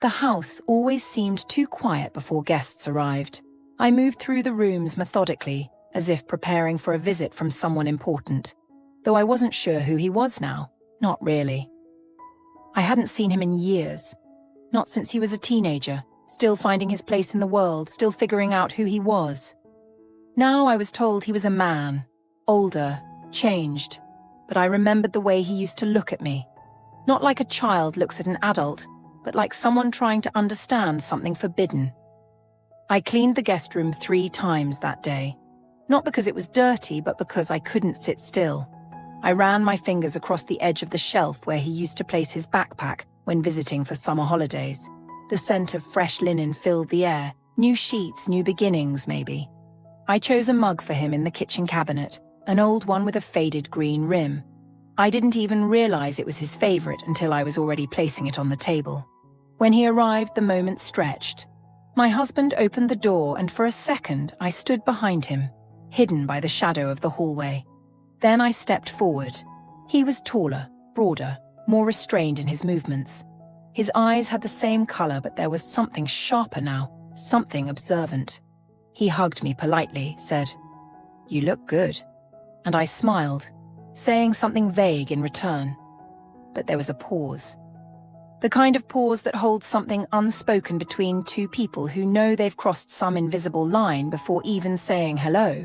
The house always seemed too quiet before guests arrived. I moved through the rooms methodically, as if preparing for a visit from someone important, though I wasn't sure who he was now. Not really. I hadn't seen him in years. Not since he was a teenager, still finding his place in the world, still figuring out who he was. Now I was told he was a man, older, changed, but I remembered the way he used to look at me. Not like a child looks at an adult, but like someone trying to understand something forbidden. I cleaned the guest room 3 times that day. Not because it was dirty, but because I couldn't sit still. I ran my fingers across the edge of the shelf where he used to place his backpack when visiting for summer holidays. The scent of fresh linen filled the air, new sheets, new beginnings, maybe. I chose a mug for him in the kitchen cabinet, an old one with a faded green rim. I didn't even realize it was his favorite until I was already placing it on the table. When he arrived, the moment stretched. My husband opened the door, and for a second I stood behind him, hidden by the shadow of the hallway. Then I stepped forward. He was taller, broader, more restrained in his movements. His eyes had the same color, but there was something sharper now, something observant. He hugged me politely, said, "You look good." And I smiled, saying something vague in return. But there was a pause. The kind of pause that holds something unspoken between 2 people who know they've crossed some invisible line before even saying hello.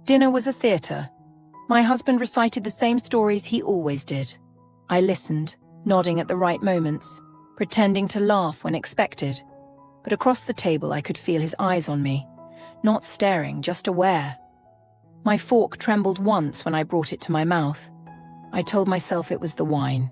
Dinner was a theater. My husband recited the same stories he always did. I listened, nodding at the right moments, pretending to laugh when expected. But across the table I could feel his eyes on me, not staring, just aware. My fork trembled once when I brought it to my mouth. I told myself it was the wine.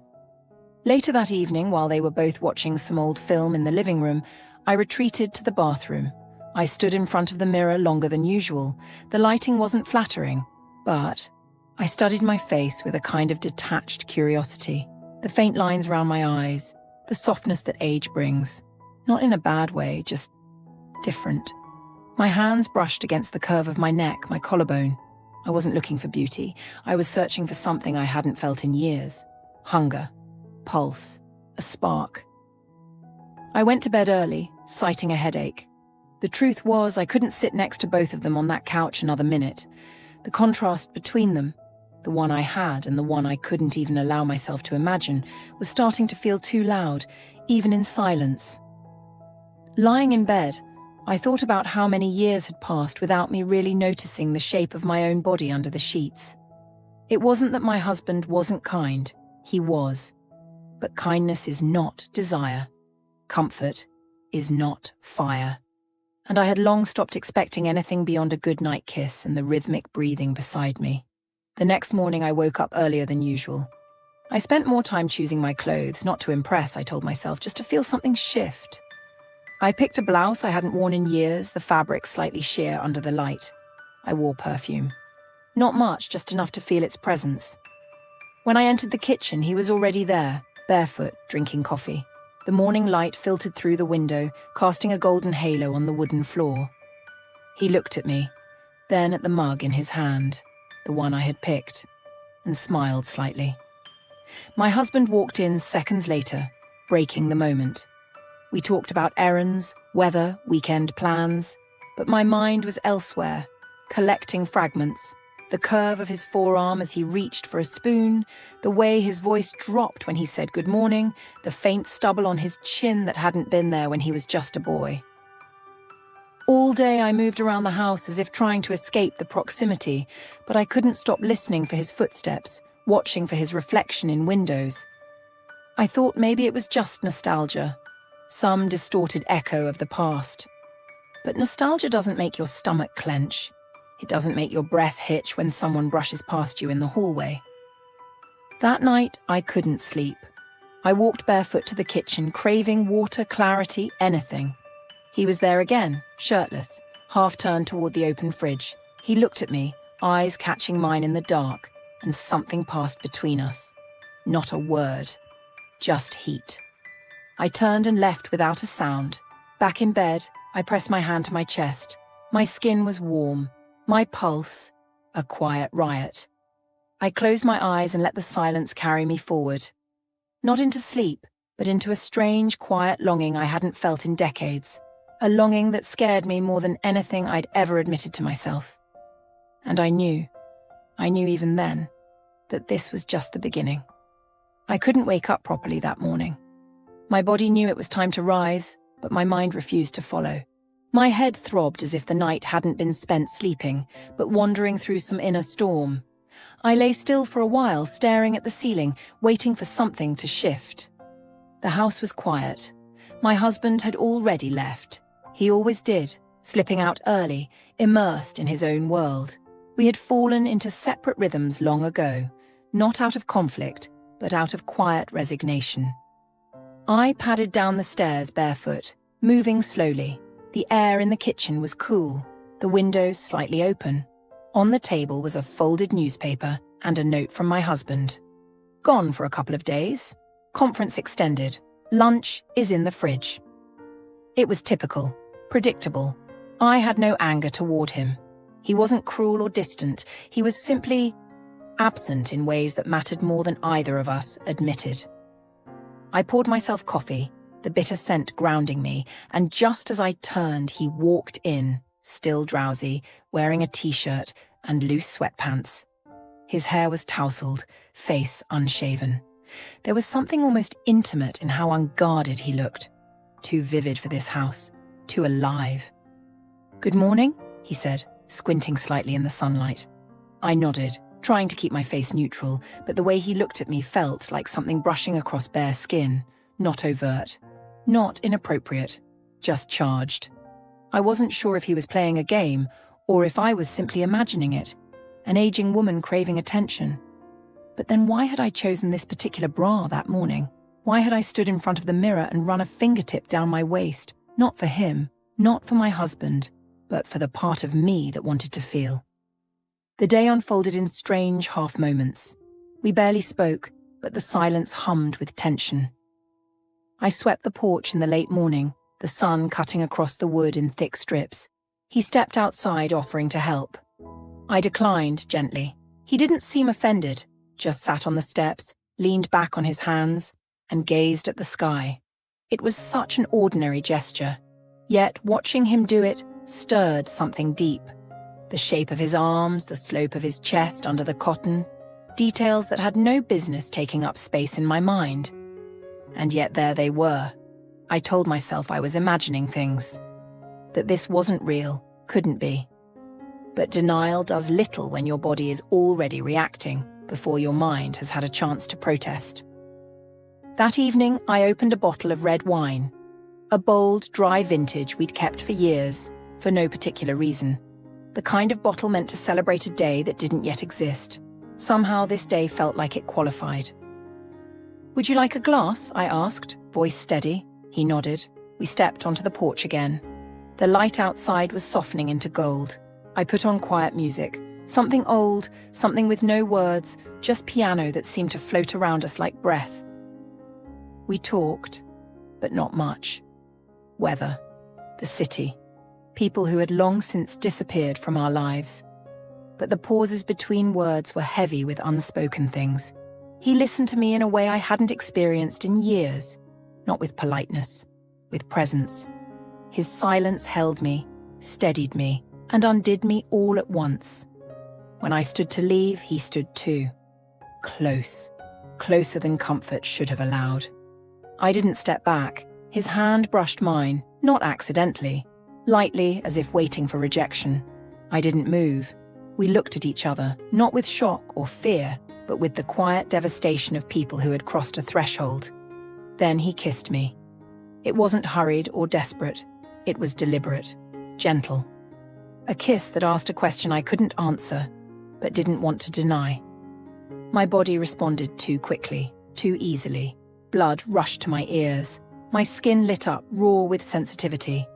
Later that evening, while they were both watching some old film in the living room, I retreated to the bathroom. I stood in front of the mirror longer than usual. The lighting wasn't flattering, but I studied my face with a kind of detached curiosity. The faint lines around my eyes, the softness that age brings. Not in a bad way, just different. My hands brushed against the curve of my neck, my collarbone. I wasn't looking for beauty. I was searching for something I hadn't felt in years. Hunger, pulse, a spark. I went to bed early, citing a headache. The truth was, I couldn't sit next to both of them on that couch another minute. The contrast between them, the one I had and the one I couldn't even allow myself to imagine, was starting to feel too loud, even in silence. Lying in bed, I thought about how many years had passed without me really noticing the shape of my own body under the sheets. It wasn't that my husband wasn't kind, he was. But kindness is not desire. Comfort is not fire. And I had long stopped expecting anything beyond a goodnight kiss and the rhythmic breathing beside me. The next morning I woke up earlier than usual. I spent more time choosing my clothes, not to impress, I told myself, just to feel something shift. I picked a blouse I hadn't worn in years, the fabric slightly sheer under the light. I wore perfume. Not much, just enough to feel its presence. When I entered the kitchen, he was already there, barefoot, drinking coffee. The morning light filtered through the window, casting a golden halo on the wooden floor. He looked at me, then at the mug in his hand, the one I had picked, and smiled slightly. My husband walked in seconds later, breaking the moment. We talked about errands, weather, weekend plans, but my mind was elsewhere, collecting fragments. The curve of his forearm as he reached for a spoon, the way his voice dropped when he said good morning, the faint stubble on his chin that hadn't been there when he was just a boy. All day I moved around the house as if trying to escape the proximity, but I couldn't stop listening for his footsteps, watching for his reflection in windows. I thought maybe it was just nostalgia, some distorted echo of the past. But nostalgia doesn't make your stomach clench. It doesn't make your breath hitch when someone brushes past you in the hallway. That night, I couldn't sleep. I walked barefoot to the kitchen, craving water, clarity, anything. He was there again, shirtless, half turned toward the open fridge. He looked at me, eyes catching mine in the dark, and something passed between us. Not a word, just heat. I turned and left without a sound. Back in bed, I pressed my hand to my chest. My skin was warm, my pulse, a quiet riot. I closed my eyes and let the silence carry me forward. Not into sleep, but into a strange, quiet longing I hadn't felt in decades. A longing that scared me more than anything I'd ever admitted to myself. And I knew even then, that this was just the beginning. I couldn't wake up properly that morning. My body knew it was time to rise, but my mind refused to follow. My head throbbed as if the night hadn't been spent sleeping, but wandering through some inner storm. I lay still for a while, staring at the ceiling, waiting for something to shift. The house was quiet. My husband had already left. He always did, slipping out early, immersed in his own world. We had fallen into separate rhythms long ago, not out of conflict, but out of quiet resignation. I padded down the stairs barefoot, moving slowly. The air in the kitchen was cool, the windows slightly open. On the table was a folded newspaper and a note from my husband. Gone for a couple of days. Conference extended. Lunch is in the fridge. It was typical, predictable. I had no anger toward him. He wasn't cruel or distant. He was simply absent in ways that mattered more than either of us admitted. I poured myself coffee, the bitter scent grounding me, and just as I turned, he walked in, still drowsy, wearing a t-shirt and loose sweatpants. His hair was tousled, face unshaven. There was something almost intimate in how unguarded he looked. Too vivid for this house, too alive. "Good morning," he said, squinting slightly in the sunlight. I nodded, trying to keep my face neutral, but the way he looked at me felt like something brushing across bare skin, not overt, not inappropriate, just charged. I wasn't sure if he was playing a game or if I was simply imagining it, an aging woman craving attention. But then why had I chosen this particular bra that morning? Why had I stood in front of the mirror and run a fingertip down my waist? Not for him, not for my husband, but for the part of me that wanted to feel. The day unfolded in strange half moments. We barely spoke, but the silence hummed with tension. I swept the porch in the late morning, the sun cutting across the wood in thick strips. He stepped outside, offering to help. I declined gently. He didn't seem offended, just sat on the steps, leaned back on his hands, and gazed at the sky. It was such an ordinary gesture, yet watching him do it stirred something deep. The shape of his arms, the slope of his chest under the cotton, details that had no business taking up space in my mind. And yet there they were. I told myself I was imagining things, that this wasn't real, couldn't be. But denial does little when your body is already reacting before your mind has had a chance to protest. That evening, I opened a bottle of red wine, a bold, dry vintage we'd kept for years, for no particular reason. The kind of bottle meant to celebrate a day that didn't yet exist. Somehow this day felt like it qualified. "Would you like a glass?" I asked, voice steady. He nodded. We stepped onto the porch again. The light outside was softening into gold. I put on quiet music, something old, something with no words, just piano that seemed to float around us like breath. We talked, but not much. Weather, the city, people who had long since disappeared from our lives. But the pauses between words were heavy with unspoken things. He listened to me in a way I hadn't experienced in years, not with politeness, with presence. His silence held me, steadied me, and undid me all at once. When I stood to leave, he stood too. Close, closer than comfort should have allowed. I didn't step back. His hand brushed mine, not accidentally, lightly as if waiting for rejection. I didn't move. We looked at each other, not with shock or fear, but with the quiet devastation of people who had crossed a threshold. Then he kissed me. It wasn't hurried or desperate. It was deliberate, gentle. A kiss that asked a question I couldn't answer, but didn't want to deny. My body responded too quickly, too easily. Blood rushed to my ears. My skin lit up, raw with sensitivity.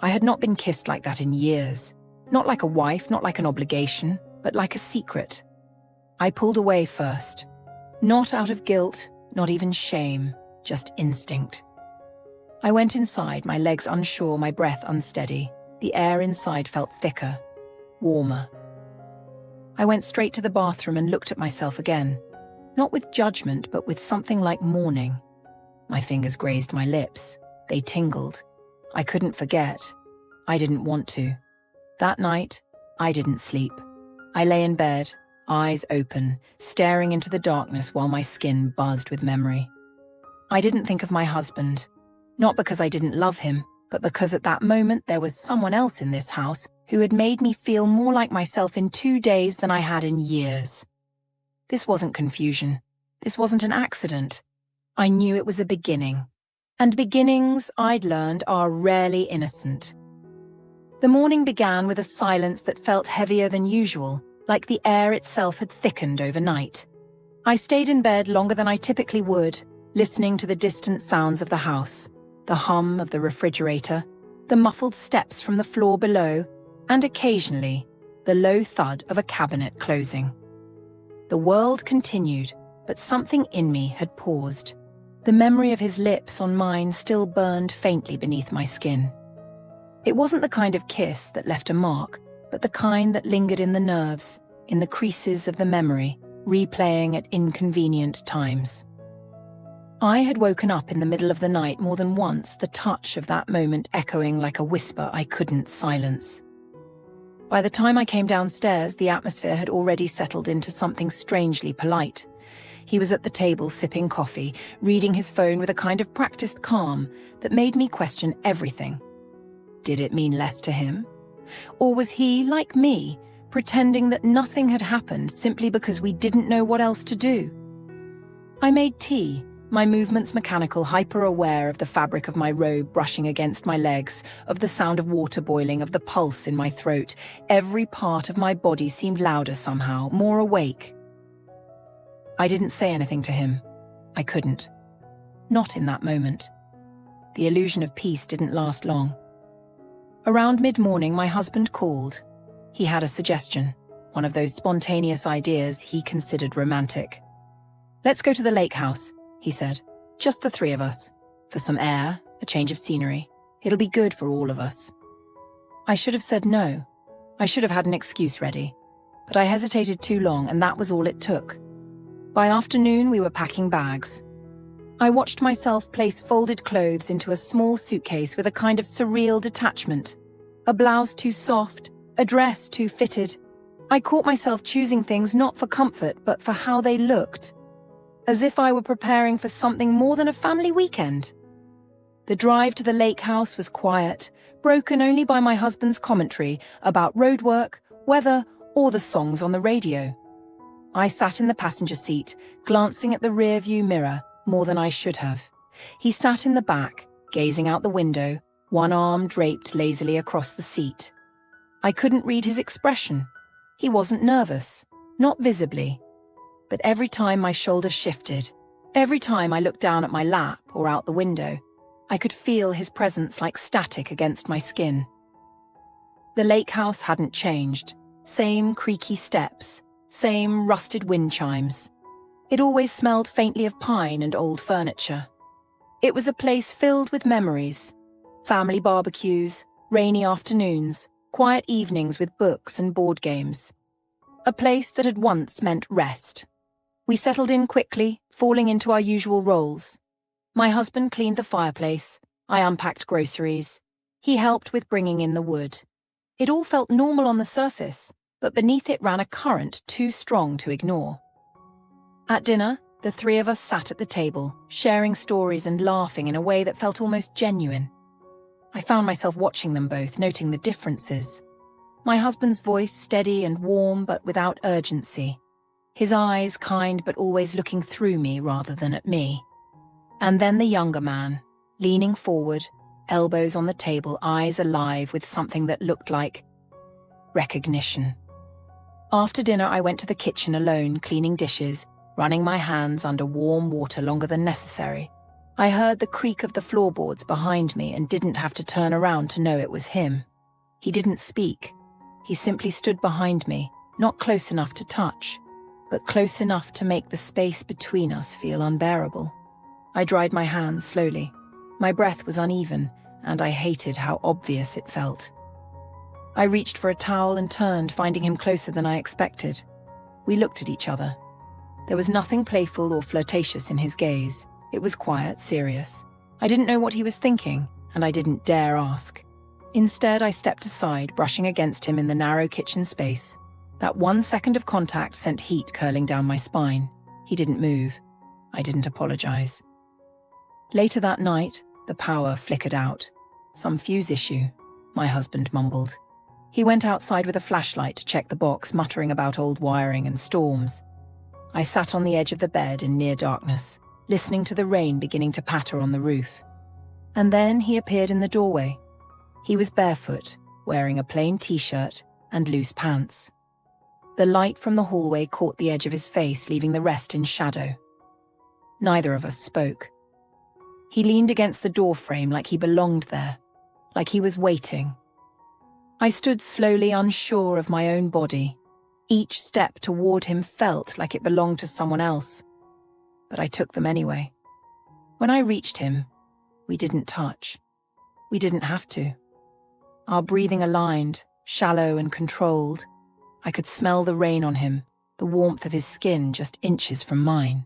I had not been kissed like that in years. Not like a wife, not like an obligation, but like a secret. I pulled away first. Not out of guilt, not even shame, just instinct. I went inside, my legs unsure, my breath unsteady. The air inside felt thicker, warmer. I went straight to the bathroom and looked at myself again. Not with judgment, but with something like mourning. My fingers grazed my lips. They tingled. I couldn't forget. I didn't want to. That night, I didn't sleep. I lay in bed, eyes open, staring into the darkness while my skin buzzed with memory. I didn't think of my husband. Not because I didn't love him, but because at that moment there was someone else in this house who had made me feel more like myself in 2 days than I had in years. This wasn't confusion. This wasn't an accident. I knew it was a beginning. And beginnings, I'd learned, are rarely innocent. The morning began with a silence that felt heavier than usual, like the air itself had thickened overnight. I stayed in bed longer than I typically would, listening to the distant sounds of the house, the hum of the refrigerator, the muffled steps from the floor below, and occasionally, the low thud of a cabinet closing. The world continued, but something in me had paused. The memory of his lips on mine still burned faintly beneath my skin. It wasn't the kind of kiss that left a mark, but the kind that lingered in the nerves, in the creases of the memory, replaying at inconvenient times. I had woken up in the middle of the night more than once, the touch of that moment echoing like a whisper I couldn't silence. By the time I came downstairs, the atmosphere had already settled into something strangely polite. He was at the table sipping coffee, reading his phone with a kind of practiced calm that made me question everything. Did it mean less to him? Or was he, like me, pretending that nothing had happened simply because we didn't know what else to do? I made tea, my movements mechanical, hyper-aware of the fabric of my robe brushing against my legs, of the sound of water boiling, of the pulse in my throat. Every part of my body seemed louder somehow, more awake. I didn't say anything to him. I couldn't. Not in that moment. The illusion of peace didn't last long. Around mid-morning, my husband called. He had a suggestion, one of those spontaneous ideas he considered romantic. "Let's go to the lakehouse," he said. "Just the 3 of us. For some air, a change of scenery. It'll be good for all of us." I should have said no. I should have had an excuse ready. But I hesitated too long, and that was all it took. By afternoon, we were packing bags. I watched myself place folded clothes into a small suitcase with a kind of surreal detachment. A blouse too soft, a dress too fitted. I caught myself choosing things not for comfort, but for how they looked. As if I were preparing for something more than a family weekend. The drive to the lake house was quiet, broken only by my husband's commentary about roadwork, weather, or the songs on the radio. I sat in the passenger seat, glancing at the rear-view mirror, more than I should have. He sat in the back, gazing out the window, one arm draped lazily across the seat. I couldn't read his expression. He wasn't nervous, not visibly. But every time my shoulder shifted, every time I looked down at my lap or out the window, I could feel his presence like static against my skin. The lake house hadn't changed. Same creaky steps, same rusted wind chimes. It always smelled faintly of pine and old furniture. It was a place filled with memories. Family barbecues, rainy afternoons, quiet evenings with books and board games. A place that had once meant rest. We settled in quickly, falling into our usual roles. My husband cleaned the fireplace. I unpacked groceries. He helped with bringing in the wood. It all felt normal on the surface, but beneath it ran a current too strong to ignore. At dinner, the 3 of us sat at the table, sharing stories and laughing in a way that felt almost genuine. I found myself watching them both, noting the differences. My husband's voice steady and warm, but without urgency. His eyes kind, but always looking through me rather than at me. And then the younger man, leaning forward, elbows on the table, eyes alive with something that looked like recognition. After dinner, I went to the kitchen alone, cleaning dishes, running my hands under warm water longer than necessary. I heard the creak of the floorboards behind me and didn't have to turn around to know it was him. He didn't speak. He simply stood behind me, not close enough to touch, but close enough to make the space between us feel unbearable. I dried my hands slowly. My breath was uneven, and I hated how obvious it felt. I reached for a towel and turned, finding him closer than I expected. We looked at each other. There was nothing playful or flirtatious in his gaze, It was quiet, serious. I didn't know what he was thinking, and I didn't dare ask. Instead, I stepped aside, brushing against him in the narrow kitchen space. That 1 second of contact sent heat curling down my spine. He didn't move. I didn't apologize. Later that night, the power flickered out. Some fuse issue, my husband mumbled. He went outside with a flashlight to check the box, muttering about old wiring and storms. I sat on the edge of the bed in near darkness, listening to the rain beginning to patter on the roof. And then he appeared in the doorway. He was barefoot, wearing a plain t-shirt and loose pants. The light from the hallway caught the edge of his face, leaving the rest in shadow. Neither of us spoke. He leaned against the door frame like he belonged there, like he was waiting. I stood slowly, unsure of my own body. Each step toward him felt like it belonged to someone else. But I took them anyway. When I reached him, we didn't touch. We didn't have to. Our breathing aligned, shallow and controlled. I could smell the rain on him, the warmth of his skin just inches from mine.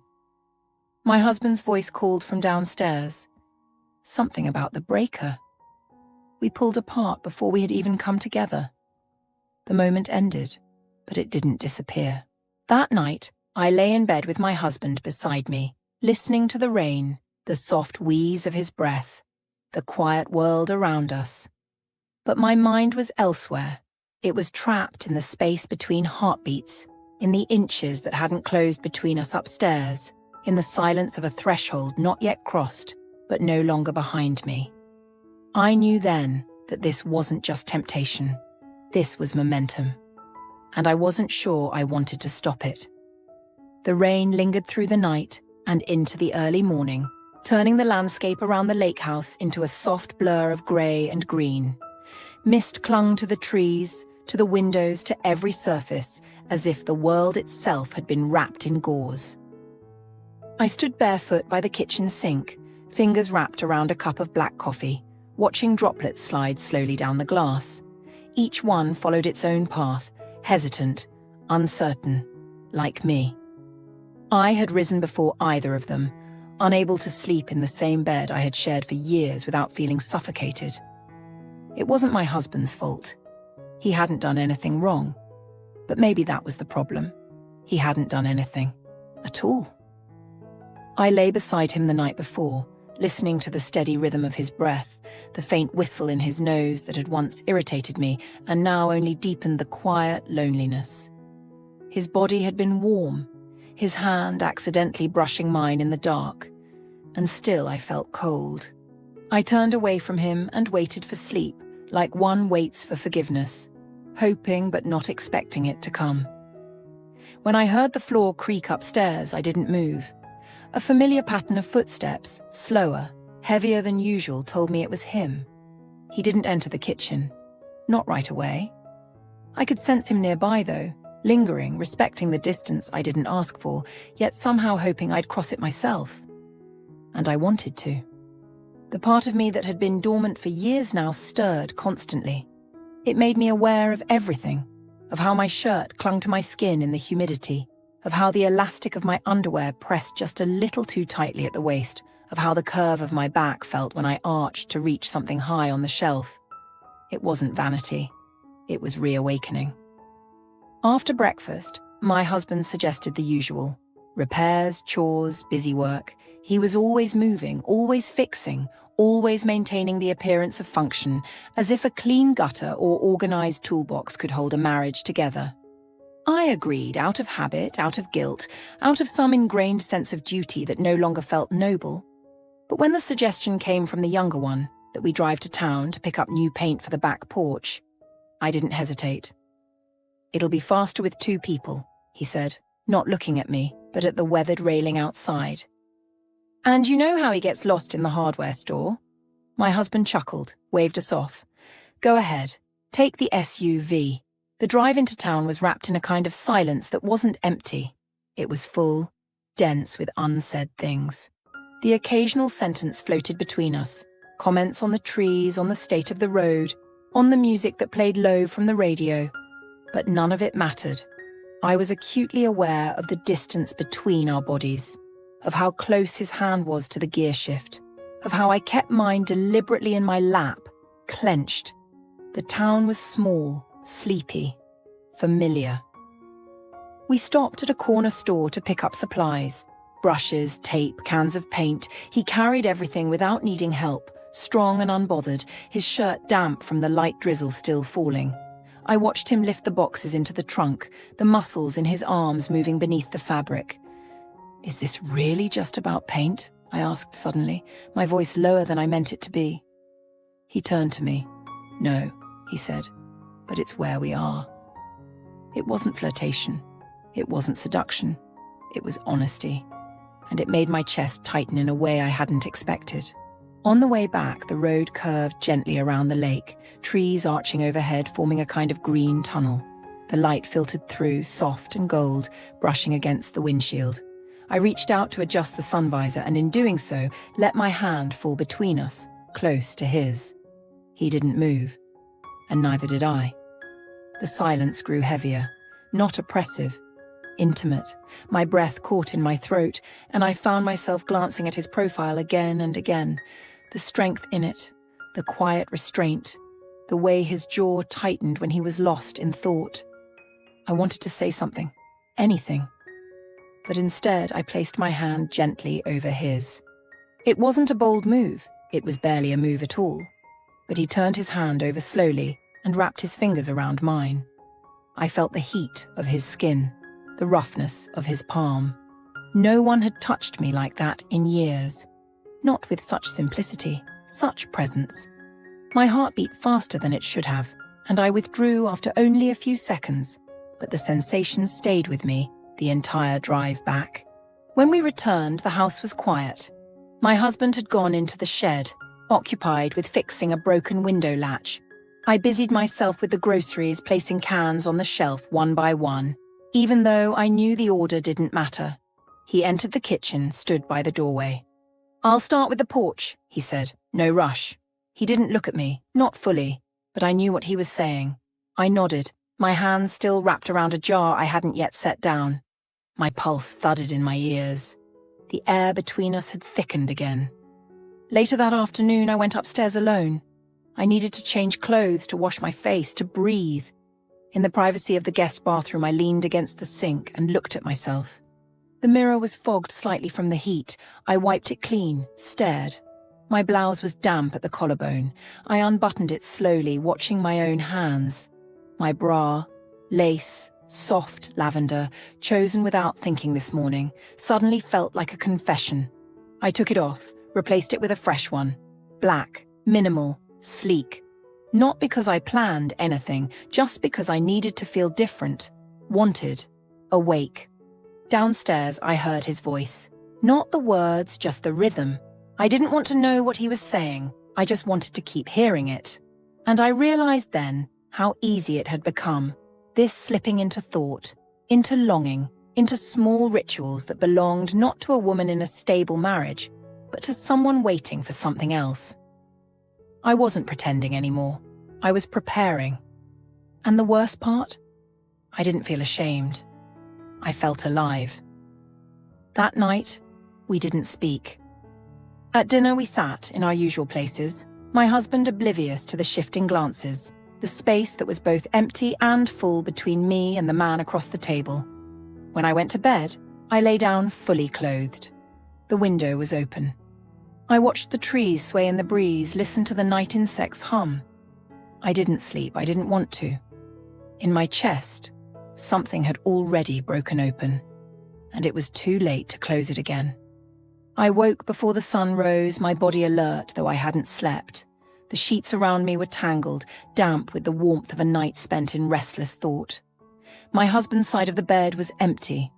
My husband's voice called from downstairs. Something about the breaker. We pulled apart before we had even come together. The moment ended, but it didn't disappear. That night, I lay in bed with my husband beside me, listening to the rain, the soft wheeze of his breath, the quiet world around us. But my mind was elsewhere. It was trapped in the space between heartbeats, in the inches that hadn't closed between us upstairs, in the silence of a threshold not yet crossed, but no longer behind me. I knew then that this wasn't just temptation. This was momentum. And I wasn't sure I wanted to stop it. The rain lingered through the night and into the early morning, turning the landscape around the lakehouse into a soft blur of grey and green. Mist clung to the trees, to the windows, to every surface, as if the world itself had been wrapped in gauze. I stood barefoot by the kitchen sink, fingers wrapped around a cup of black coffee, watching droplets slide slowly down the glass. Each one followed its own path, hesitant, uncertain, like me. I had risen before either of them, unable to sleep in the same bed I had shared for years without feeling suffocated. It wasn't my husband's fault. He hadn't done anything wrong. But maybe that was the problem. He hadn't done anything at all. I lay beside him the night before, listening to the steady rhythm of his breath, the faint whistle in his nose that had once irritated me and now only deepened the quiet loneliness. His body had been warm, his hand accidentally brushing mine in the dark, and still I felt cold. I turned away from him and waited for sleep, like one waits for forgiveness, hoping but not expecting it to come. When I heard the floor creak upstairs, I didn't move. A familiar pattern of footsteps, slower, heavier than usual, told me it was him. He didn't enter the kitchen. Not right away. I could sense him nearby, though, lingering, respecting the distance I didn't ask for, yet somehow hoping I'd cross it myself. And I wanted to. The part of me that had been dormant for years now stirred constantly. It made me aware of everything, of how my shirt clung to my skin in the humidity, of how the elastic of my underwear pressed just a little too tightly at the waist, of how the curve of my back felt when I arched to reach something high on the shelf. It wasn't vanity. It was reawakening. After breakfast, my husband suggested the usual. Repairs, chores, busy work. He was always moving, always fixing, always maintaining the appearance of function, as if a clean gutter or organized toolbox could hold a marriage together. I agreed, out of habit, out of guilt, out of some ingrained sense of duty that no longer felt noble. But when the suggestion came from the younger one, that we drive to town to pick up new paint for the back porch, I didn't hesitate. "It'll be faster with 2 people," he said, not looking at me, but at the weathered railing outside. "And you know how he gets lost in the hardware store?" My husband chuckled, waved us off. "Go ahead, take the SUV." The drive into town was wrapped in a kind of silence that wasn't empty. It was full, dense with unsaid things. The occasional sentence floated between us, comments on the trees, on the state of the road, on the music that played low from the radio. But none of it mattered. I was acutely aware of the distance between our bodies. of how close his hand was to the gear shift, of how I kept mine deliberately in my lap, clenched. The town was small, sleepy, familiar. We stopped at a corner store to pick up supplies. Brushes, tape, cans of paint. He carried everything without needing help, strong and unbothered, his shirt damp from the light drizzle still falling. I watched him lift the boxes into the trunk, the muscles in his arms moving beneath the fabric. "Is this really just about paint?" I asked suddenly, my voice lower than I meant it to be. He turned to me. "No," he said, "but it's where we are." It wasn't flirtation. It wasn't seduction. It was honesty. And it made my chest tighten in a way I hadn't expected. On the way back, the road curved gently around the lake, trees arching overhead forming a kind of green tunnel. The light filtered through, soft and gold, brushing against the windshield. I reached out to adjust the sun visor and in doing so, let my hand fall between us, close to his. He didn't move, and neither did I. The silence grew heavier, not oppressive, intimate. My breath caught in my throat, and I found myself glancing at his profile again and again. The strength in it, the quiet restraint, the way his jaw tightened when he was lost in thought. I wanted to say something, anything. But instead, I placed my hand gently over his. It wasn't a bold move. It was barely a move at all. But he turned his hand over slowly and wrapped his fingers around mine. I felt the heat of his skin, the roughness of his palm. No one had touched me like that in years. Not with such simplicity, such presence. My heart beat faster than it should have, and I withdrew after only a few seconds, but the sensation stayed with me the entire drive back. When we returned, the house was quiet. My husband had gone into the shed, occupied with fixing a broken window latch. I busied myself with the groceries, placing cans on the shelf one by one, even though I knew the order didn't matter. He entered the kitchen, stood by the doorway. "I'll start with the porch," he said. "No rush." He didn't look at me, not fully, but I knew what he was saying. I nodded, my hands still wrapped around a jar I hadn't yet set down. My pulse thudded in my ears. The air between us had thickened again. Later that afternoon, I went upstairs alone. I needed to change clothes, to wash my face, to breathe. In the privacy of the guest bathroom, I leaned against the sink and looked at myself. The mirror was fogged slightly from the heat. I wiped it clean, stared. My blouse was damp at the collarbone. I unbuttoned it slowly, watching my own hands. My bra, lace, soft lavender, chosen without thinking this morning, suddenly felt like a confession. I took it off, replaced it with a fresh one. Black, minimal, sleek. Not because I planned anything, just because I needed to feel different, wanted, awake. Downstairs, I heard his voice. Not the words, just the rhythm. I didn't want to know what he was saying. I just wanted to keep hearing it. And I realized then how easy it had become. This slipping into thought, into longing, into small rituals that belonged not to a woman in a stable marriage, but to someone waiting for something else. I wasn't pretending anymore. I was preparing. And the worst part? I didn't feel ashamed. I felt alive. That night, we didn't speak. At dinner, we sat in our usual places, my husband oblivious to the shifting glances, the space that was both empty and full between me and the man across the table. When I went to bed, I lay down fully clothed. The window was open. I watched the trees sway in the breeze, listened to the night insects hum. I didn't sleep, I didn't want to. In my chest, something had already broken open, and it was too late to close it again. I woke before the sun rose, my body alert though I hadn't slept. The sheets around me were tangled, damp with the warmth of a night spent in restless thought. My husband's side of the bed was empty.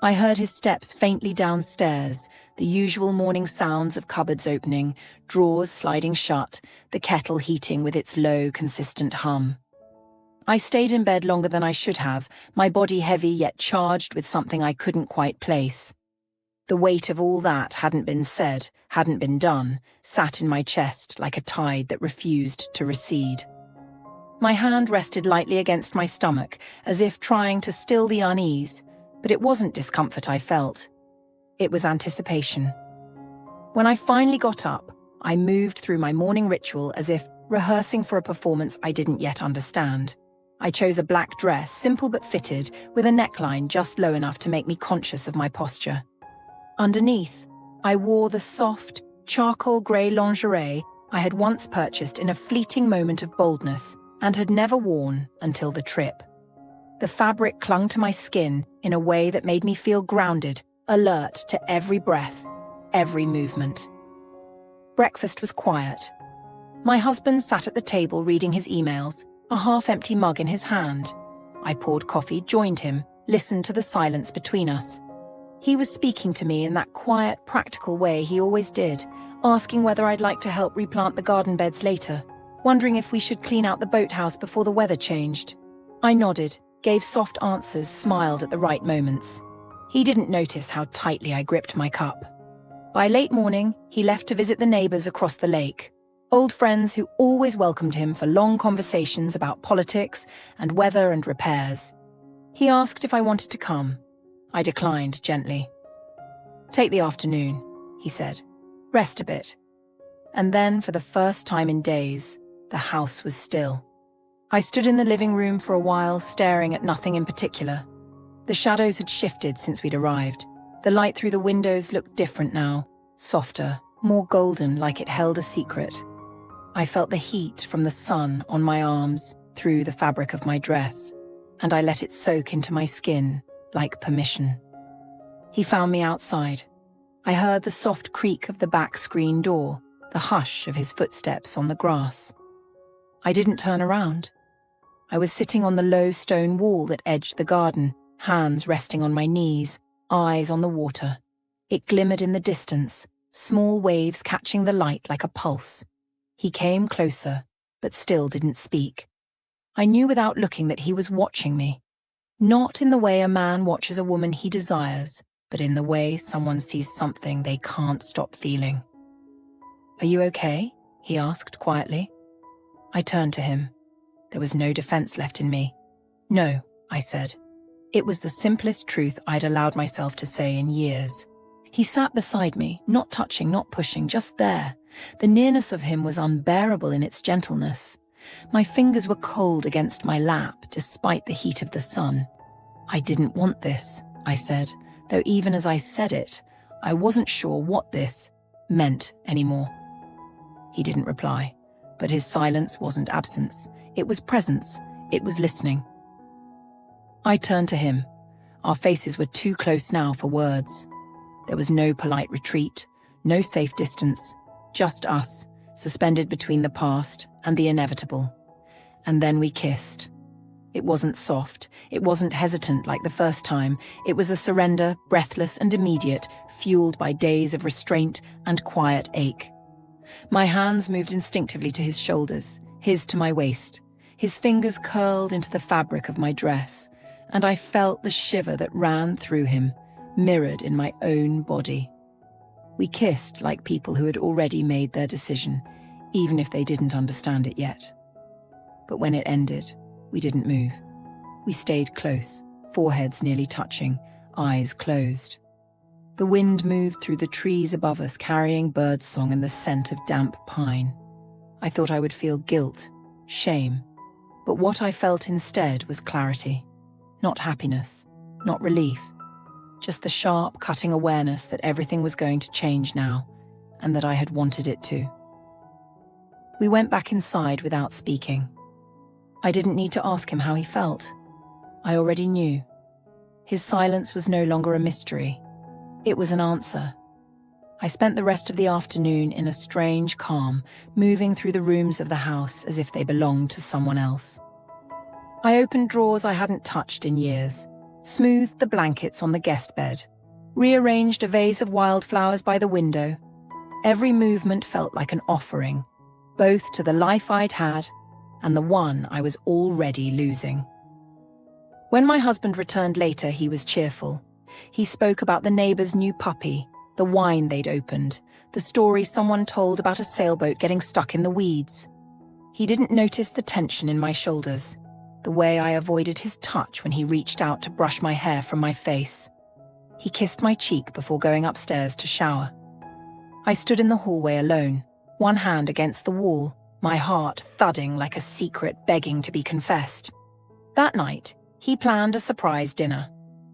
I heard his steps faintly downstairs, the usual morning sounds of cupboards opening, drawers sliding shut, the kettle heating with its low, consistent hum. I stayed in bed longer than I should have, my body heavy yet charged with something I couldn't quite place. The weight of all that hadn't been said, hadn't been done, sat in my chest like a tide that refused to recede. My hand rested lightly against my stomach, as if trying to still the unease, but it wasn't discomfort I felt. It was anticipation. When I finally got up, I moved through my morning ritual as if rehearsing for a performance I didn't yet understand. I chose a black dress, simple but fitted, with a neckline just low enough to make me conscious of my posture. Underneath, I wore the soft, charcoal grey lingerie I had once purchased in a fleeting moment of boldness and had never worn until the trip. The fabric clung to my skin in a way that made me feel grounded, alert to every breath, every movement. Breakfast was quiet. My husband sat at the table reading his emails, a half-empty mug in his hand. I poured coffee, joined him, listened to the silence between us. He was speaking to me in that quiet, practical way he always did, asking whether I'd like to help replant the garden beds later, wondering if we should clean out the boathouse before the weather changed. I nodded, gave soft answers, smiled at the right moments. He didn't notice how tightly I gripped my cup. By late morning, he left to visit the neighbors across the lake, old friends who always welcomed him for long conversations about politics and weather and repairs. He asked if I wanted to come. I declined gently. "Take the afternoon," he said. "Rest a bit." And then, for the first time in days, the house was still. I stood in the living room for a while, staring at nothing in particular. The shadows had shifted since we'd arrived. The light through the windows looked different now, softer, more golden, like it held a secret. I felt the heat from the sun on my arms, through the fabric of my dress, and I let it soak into my skin, like permission. He found me outside. I heard the soft creak of the back screen door, the hush of his footsteps on the grass. I didn't turn around. I was sitting on the low stone wall that edged the garden, hands resting on my knees, eyes on the water. It glimmered in the distance, small waves catching the light like a pulse. He came closer, but still didn't speak. I knew without looking that he was watching me. Not in the way a man watches a woman he desires, but in the way someone sees something they can't stop feeling. "Are you okay?" he asked quietly. I turned to him. There was no defense left in me. "No," I said. It was the simplest truth I'd allowed myself to say in years. He sat beside me, not touching, not pushing, just there. The nearness of him was unbearable in its gentleness. My fingers were cold against my lap, despite the heat of the sun. "I didn't want this," I said, though even as I said it, I wasn't sure what this meant anymore. He didn't reply, but his silence wasn't absence. It was presence. It was listening. I turned to him. Our faces were too close now for words. There was no polite retreat, no safe distance, just us, suspended between the past and the inevitable. And then we kissed. It wasn't soft, it wasn't hesitant like the first time. It was a surrender, breathless and immediate, fueled by days of restraint and quiet ache. My hands moved instinctively to his shoulders, his to my waist. His fingers curled into the fabric of my dress, and I felt the shiver that ran through him, mirrored in my own body. We kissed like people who had already made their decision, even if they didn't understand it yet. But when it ended, we didn't move. We stayed close, foreheads nearly touching, eyes closed. The wind moved through the trees above us, carrying birdsong and the scent of damp pine. I thought I would feel guilt, shame, but what I felt instead was clarity. Not happiness, not relief, just the sharp, cutting awareness that everything was going to change now, and that I had wanted it to. We went back inside without speaking. I didn't need to ask him how he felt. I already knew. His silence was no longer a mystery. It was an answer. I spent the rest of the afternoon in a strange calm, moving through the rooms of the house as if they belonged to someone else. I opened drawers I hadn't touched in years, smoothed the blankets on the guest bed, rearranged a vase of wildflowers by the window. Every movement felt like an offering, both to the life I'd had and the one I was already losing. When my husband returned later, he was cheerful. He spoke about the neighbor's new puppy, the wine they'd opened, the story someone told about a sailboat getting stuck in the weeds. He didn't notice the tension in my shoulders, the way I avoided his touch when he reached out to brush my hair from my face. He kissed my cheek before going upstairs to shower. I stood in the hallway alone, one hand against the wall, my heart thudding like a secret begging to be confessed. That night, he planned a surprise dinner.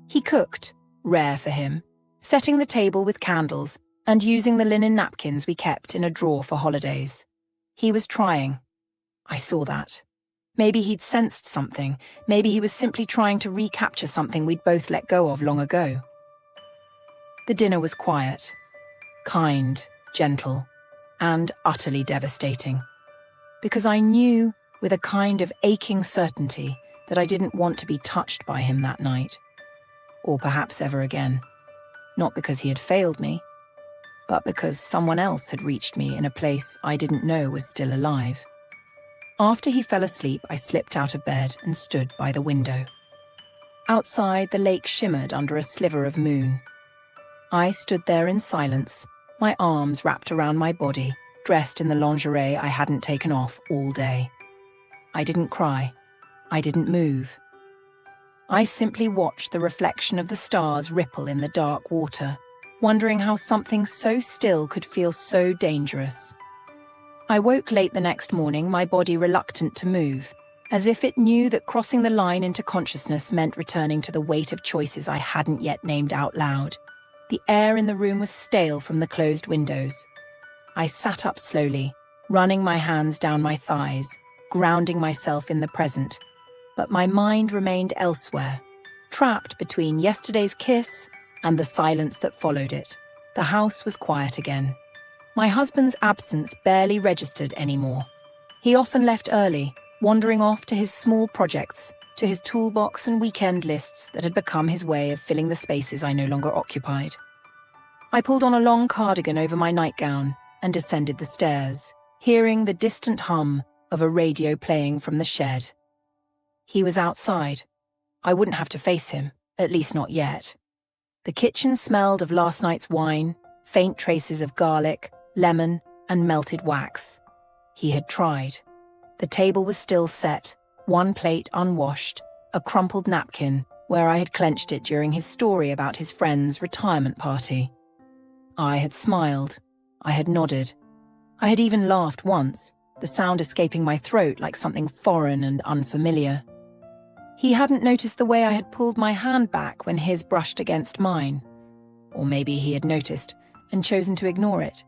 He cooked, rare for him, setting the table with candles and using the linen napkins we kept in a drawer for holidays. He was trying. I saw that. Maybe he'd sensed something. Maybe he was simply trying to recapture something we'd both let go of long ago. The dinner was quiet, kind, gentle, and utterly devastating. Because I knew, with a kind of aching certainty, that I didn't want to be touched by him that night. Or perhaps ever again. Not because he had failed me, but because someone else had reached me in a place I didn't know was still alive. After he fell asleep, I slipped out of bed and stood by the window. Outside, the lake shimmered under a sliver of moon. I stood there in silence, my arms wrapped around my body, dressed in the lingerie I hadn't taken off all day. I didn't cry. I didn't move. I simply watched the reflection of the stars ripple in the dark water, wondering how something so still could feel so dangerous. I woke late the next morning, my body reluctant to move, as if it knew that crossing the line into consciousness meant returning to the weight of choices I hadn't yet named out loud. The air in the room was stale from the closed windows. I sat up slowly, running my hands down my thighs, grounding myself in the present. But my mind remained elsewhere, trapped between yesterday's kiss and the silence that followed it. The house was quiet again. My husband's absence barely registered anymore. He often left early, wandering off to his small projects, to his toolbox and weekend lists that had become his way of filling the spaces I no longer occupied. I pulled on a long cardigan over my nightgown and descended the stairs, hearing the distant hum of a radio playing from the shed. He was outside. I wouldn't have to face him, at least not yet. The kitchen smelled of last night's wine, faint traces of garlic, lemon, and melted wax. He had tried. The table was still set, one plate unwashed, a crumpled napkin where I had clenched it during his story about his friend's retirement party. I had smiled. I had nodded. I had even laughed once, the sound escaping my throat like something foreign and unfamiliar. He hadn't noticed the way I had pulled my hand back when his brushed against mine. Or maybe he had noticed and chosen to ignore it.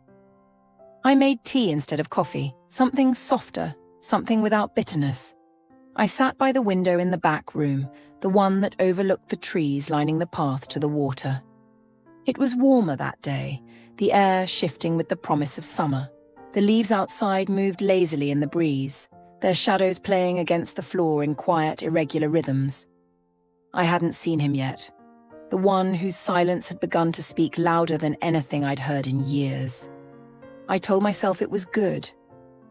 I made tea instead of coffee, something softer, something without bitterness. I sat by the window in the back room, the one that overlooked the trees lining the path to the water. It was warmer that day, the air shifting with the promise of summer. The leaves outside moved lazily in the breeze, their shadows playing against the floor in quiet, irregular rhythms. I hadn't seen him yet, the one whose silence had begun to speak louder than anything I'd heard in years. I told myself it was good,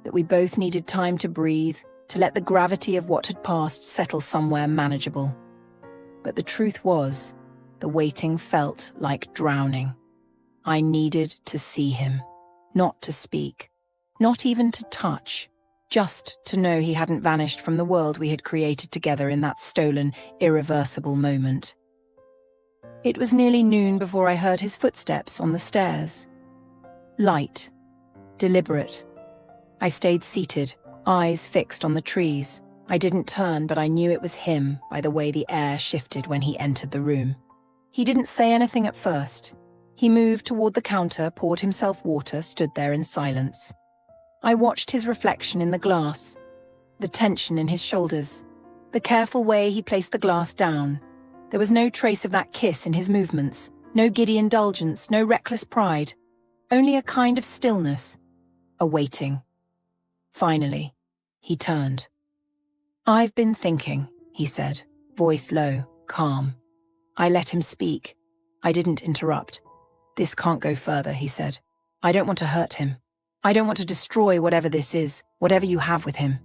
that we both needed time to breathe, to let the gravity of what had passed settle somewhere manageable. But the truth was, the waiting felt like drowning. I needed to see him, not to speak, not even to touch, just to know he hadn't vanished from the world we had created together in that stolen, irreversible moment. It was nearly noon before I heard his footsteps on the stairs. Light, deliberate. I stayed seated, eyes fixed on the trees. I didn't turn, but I knew it was him by the way the air shifted when he entered the room. He didn't say anything at first. He moved toward the counter, poured himself water, stood there in silence. I watched his reflection in the glass, the tension in his shoulders, the careful way he placed the glass down. There was no trace of that kiss in his movements, no giddy indulgence, no reckless pride, only a kind of stillness, a waiting. Finally, he turned. "I've been thinking," he said, voice low, calm. I let him speak. I didn't interrupt. "This can't go further," he said. "I don't want to hurt him. I don't want to destroy whatever this is, whatever you have with him."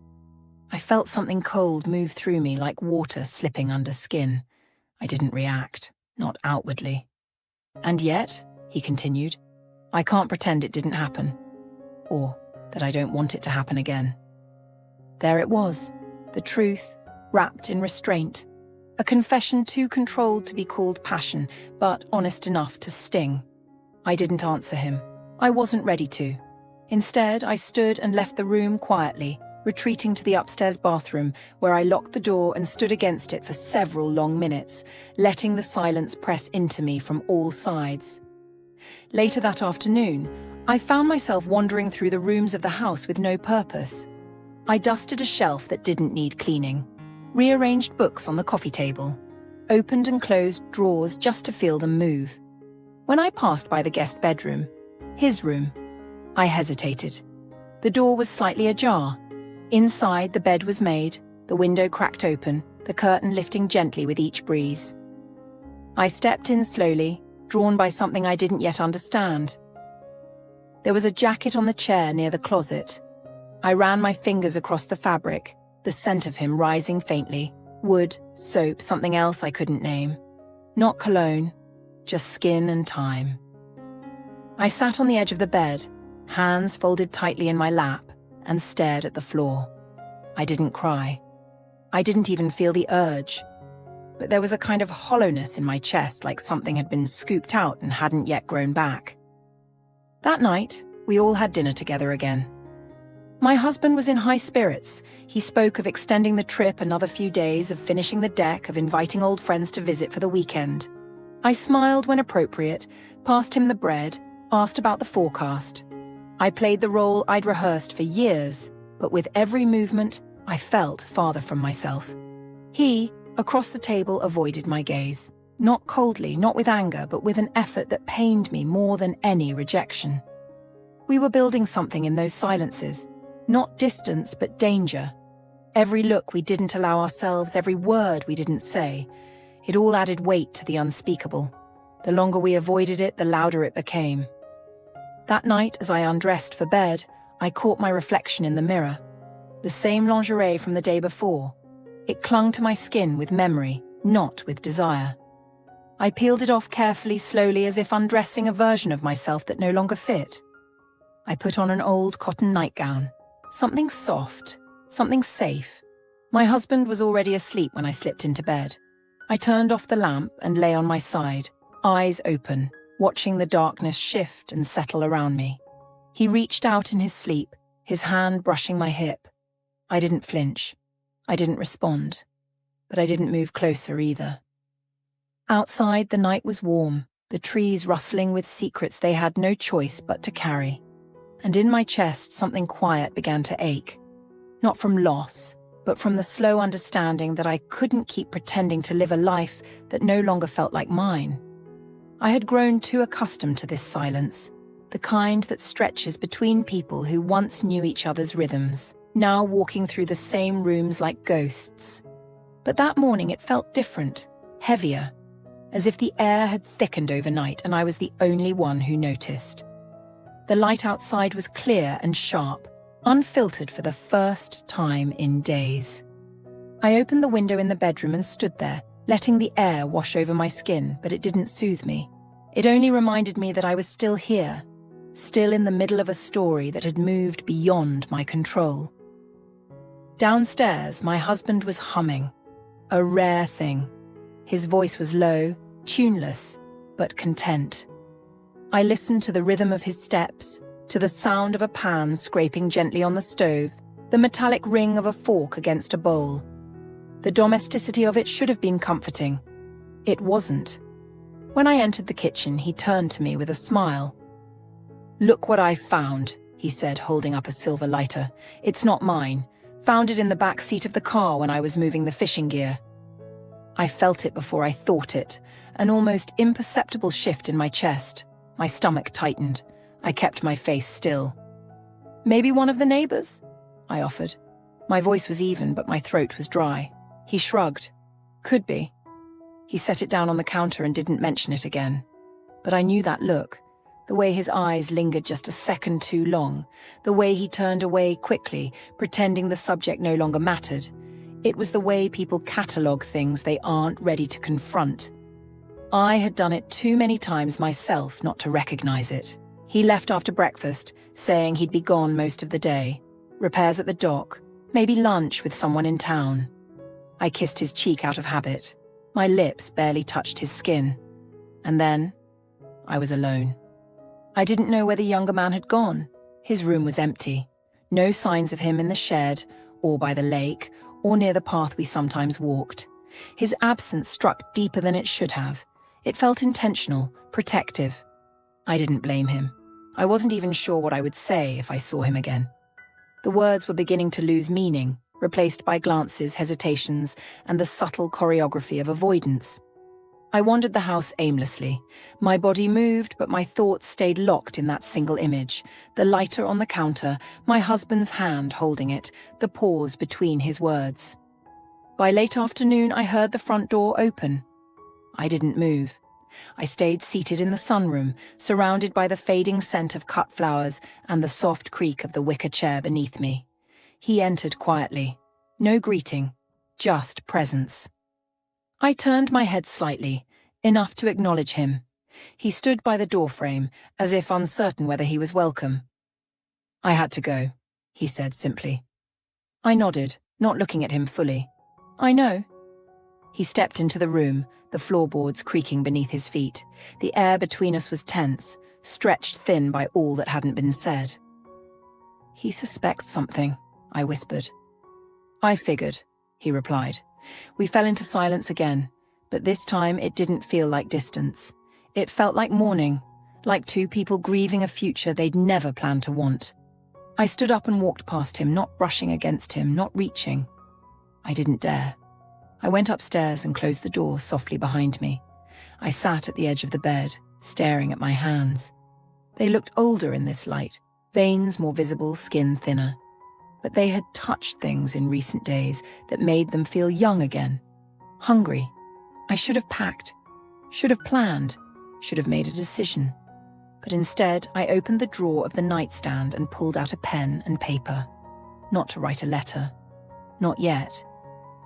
I felt something cold move through me like water slipping under skin. I didn't react, not outwardly. "And yet," he continued, "I can't pretend it didn't happen. Or that I don't want it to happen again." There it was, the truth, wrapped in restraint. A confession too controlled to be called passion, but honest enough to sting. I didn't answer him. I wasn't ready to. Instead, I stood and left the room quietly, retreating to the upstairs bathroom, where I locked the door and stood against it for several long minutes, letting the silence press into me from all sides. Later that afternoon, I found myself wandering through the rooms of the house with no purpose. I dusted a shelf that didn't need cleaning, rearranged books on the coffee table, opened and closed drawers just to feel them move. When I passed by the guest bedroom, his room, I hesitated. The door was slightly ajar. Inside, the bed was made, the window cracked open, the curtain lifting gently with each breeze. I stepped in slowly, drawn by something I didn't yet understand. There was a jacket on the chair near the closet. I ran my fingers across the fabric, the scent of him rising faintly. Wood, soap, something else I couldn't name. Not cologne, just skin and time. I sat on the edge of the bed, hands folded tightly in my lap, and stared at the floor. I didn't cry. I didn't even feel the urge. But there was a kind of hollowness in my chest, like something had been scooped out and hadn't yet grown back. That night, we all had dinner together again. My husband was in high spirits. He spoke of extending the trip another few days, of finishing the deck, of inviting old friends to visit for the weekend. I smiled when appropriate, passed him the bread, asked about the forecast. I played the role I'd rehearsed for years, but with every movement, I felt farther from myself. He, across the table, avoided my gaze. Not coldly, not with anger, but with an effort that pained me more than any rejection. We were building something in those silences. Not distance, but danger. Every look we didn't allow ourselves, every word we didn't say, it all added weight to the unspeakable. The longer we avoided it, the louder it became. That night, as I undressed for bed, I caught my reflection in the mirror. The same lingerie from the day before. It clung to my skin with memory, not with desire. I peeled it off carefully, slowly, as if undressing a version of myself that no longer fit. I put on an old cotton nightgown. Something soft, something safe. My husband was already asleep when I slipped into bed. I turned off the lamp and lay on my side, eyes open, watching the darkness shift and settle around me. He reached out in his sleep, his hand brushing my hip. I didn't flinch. I didn't respond. But I didn't move closer either. Outside, the night was warm, the trees rustling with secrets they had no choice but to carry. And in my chest, something quiet began to ache. Not from loss, but from the slow understanding that I couldn't keep pretending to live a life that no longer felt like mine. I had grown too accustomed to this silence, the kind that stretches between people who once knew each other's rhythms, now walking through the same rooms like ghosts. But that morning it felt different, heavier, as if the air had thickened overnight and I was the only one who noticed. The light outside was clear and sharp, unfiltered for the first time in days. I opened the window in the bedroom and stood there, letting the air wash over my skin, but it didn't soothe me. It only reminded me that I was still here, still in the middle of a story that had moved beyond my control. Downstairs, my husband was humming, a rare thing. His voice was low, tuneless, but content. I listened to the rhythm of his steps, to the sound of a pan scraping gently on the stove, the metallic ring of a fork against a bowl. The domesticity of it should have been comforting. It wasn't. When I entered the kitchen, he turned to me with a smile. "Look what I found," he said, holding up a silver lighter. "It's not mine. Found it in the back seat of the car when I was moving the fishing gear." I felt it before I thought it, an almost imperceptible shift in my chest. My stomach tightened. I kept my face still. "Maybe one of the neighbors?" I offered. My voice was even, but my throat was dry. He shrugged. "Could be." He set it down on the counter and didn't mention it again. But I knew that look, the way his eyes lingered just a second too long, the way he turned away quickly, pretending the subject no longer mattered. It was the way people catalogue things they aren't ready to confront. I had done it too many times myself not to recognize it. He left after breakfast, saying he'd be gone most of the day. Repairs at the dock, maybe lunch with someone in town. I kissed his cheek out of habit. My lips barely touched his skin. And then, I was alone. I didn't know where the younger man had gone. His room was empty. No signs of him in the shed, or by the lake, or near the path we sometimes walked. His absence struck deeper than it should have. It felt intentional, protective. I didn't blame him. I wasn't even sure what I would say if I saw him again. The words were beginning to lose meaning, replaced by glances, hesitations, and the subtle choreography of avoidance. I wandered the house aimlessly. My body moved, but my thoughts stayed locked in that single image. The lighter on the counter, my husband's hand holding it, the pause between his words. By late afternoon, I heard the front door open. I didn't move. I stayed seated in the sunroom, surrounded by the fading scent of cut flowers and the soft creak of the wicker chair beneath me. He entered quietly. No greeting, just presence. I turned my head slightly, enough to acknowledge him. He stood by the doorframe, as if uncertain whether he was welcome. "I had to go," he said simply. I nodded, not looking at him fully. "I know." He stepped into the room, the floorboards creaking beneath his feet. The air between us was tense, stretched thin by all that hadn't been said. "He suspects something," I whispered. "I figured," he replied. We fell into silence again, but this time it didn't feel like distance. It felt like mourning, like two people grieving a future they'd never planned to want. I stood up and walked past him, not brushing against him, not reaching. I didn't dare. I went upstairs and closed the door softly behind me. I sat at the edge of the bed, staring at my hands. They looked older in this light, veins more visible, skin thinner. But they had touched things in recent days that made them feel young again. Hungry. I should have packed, should have planned, should have made a decision. But instead, I opened the drawer of the nightstand and pulled out a pen and paper. Not to write a letter. Not yet.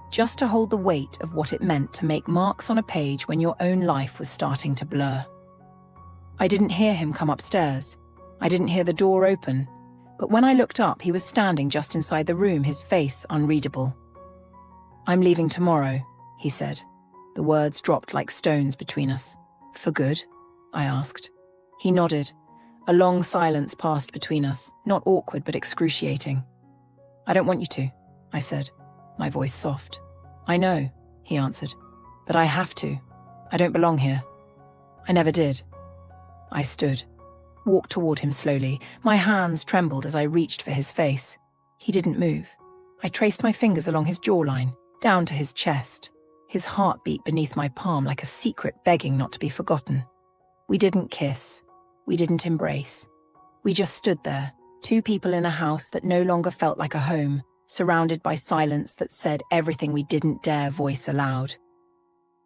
Just to hold the weight of what it meant to make marks on a page when your own life was starting to blur. I didn't hear him come upstairs. I didn't hear the door open. But when I looked up, he was standing just inside the room, his face unreadable. "I'm leaving tomorrow," he said. The words dropped like stones between us. "For good?" I asked. He nodded. A long silence passed between us, not awkward but excruciating. "I don't want you to," I said, my voice soft. "I know," he answered, "but I have to. I don't belong here. I never did." I stood. Walked toward him slowly. My hands trembled as I reached for his face. He didn't move. I traced my fingers along his jawline, down to his chest. His heart beat beneath my palm like a secret begging not to be forgotten. We didn't kiss. We didn't embrace. We just stood there, two people in a house that no longer felt like a home, surrounded by silence that said everything we didn't dare voice aloud.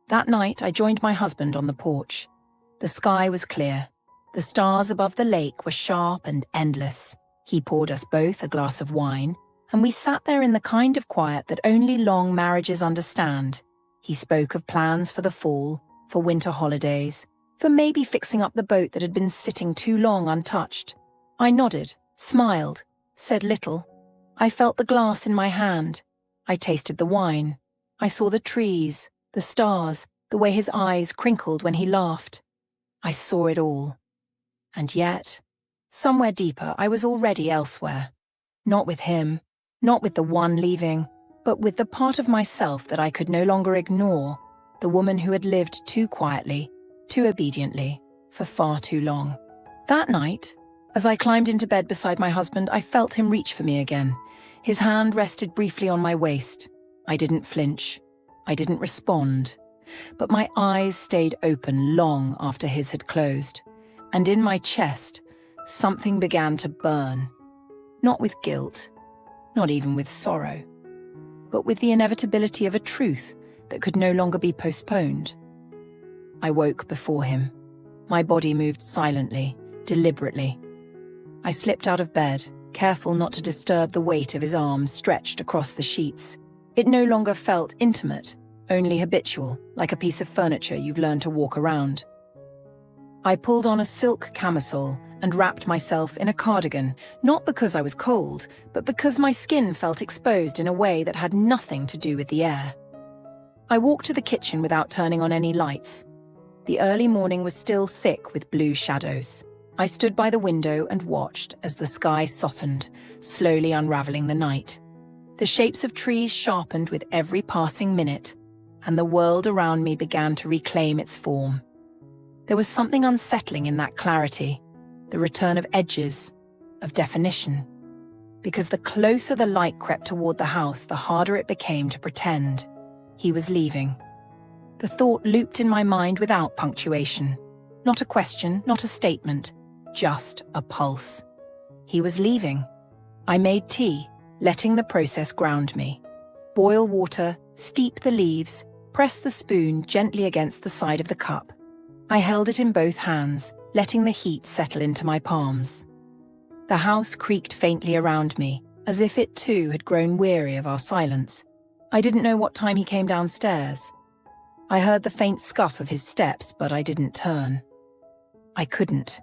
That night, I joined my husband on the porch. The sky was clear. The stars above the lake were sharp and endless. He poured us both a glass of wine, and we sat there in the kind of quiet that only long marriages understand. He spoke of plans for the fall, for winter holidays, for maybe fixing up the boat that had been sitting too long untouched. I nodded, smiled, said little. I felt the glass in my hand. I tasted the wine. I saw the trees, the stars, the way his eyes crinkled when he laughed. I saw it all. And yet, somewhere deeper, I was already elsewhere. Not with him, not with the one leaving, but with the part of myself that I could no longer ignore, the woman who had lived too quietly, too obediently, for far too long. That night, as I climbed into bed beside my husband, I felt him reach for me again. His hand rested briefly on my waist. I didn't flinch. I didn't respond. But my eyes stayed open long after his had closed. And in my chest, something began to burn. Not with guilt, not even with sorrow, but with the inevitability of a truth that could no longer be postponed. I woke before him. My body moved silently, deliberately. I slipped out of bed, careful not to disturb the weight of his arms stretched across the sheets. It no longer felt intimate, only habitual, like a piece of furniture you've learned to walk around. I pulled on a silk camisole and wrapped myself in a cardigan, not because I was cold, but because my skin felt exposed in a way that had nothing to do with the air. I walked to the kitchen without turning on any lights. The early morning was still thick with blue shadows. I stood by the window and watched as the sky softened, slowly unraveling the night. The shapes of trees sharpened with every passing minute, and the world around me began to reclaim its form. There was something unsettling in that clarity, the return of edges, of definition. Because the closer the light crept toward the house, the harder it became to pretend. He was leaving. The thought looped in my mind without punctuation. Not a question, not a statement, just a pulse. He was leaving. I made tea, letting the process ground me. Boil water, steep the leaves, press the spoon gently against the side of the cup. I held it in both hands, letting the heat settle into my palms. The house creaked faintly around me, as if it too had grown weary of our silence. I didn't know what time he came downstairs. I heard the faint scuff of his steps, but I didn't turn. I couldn't.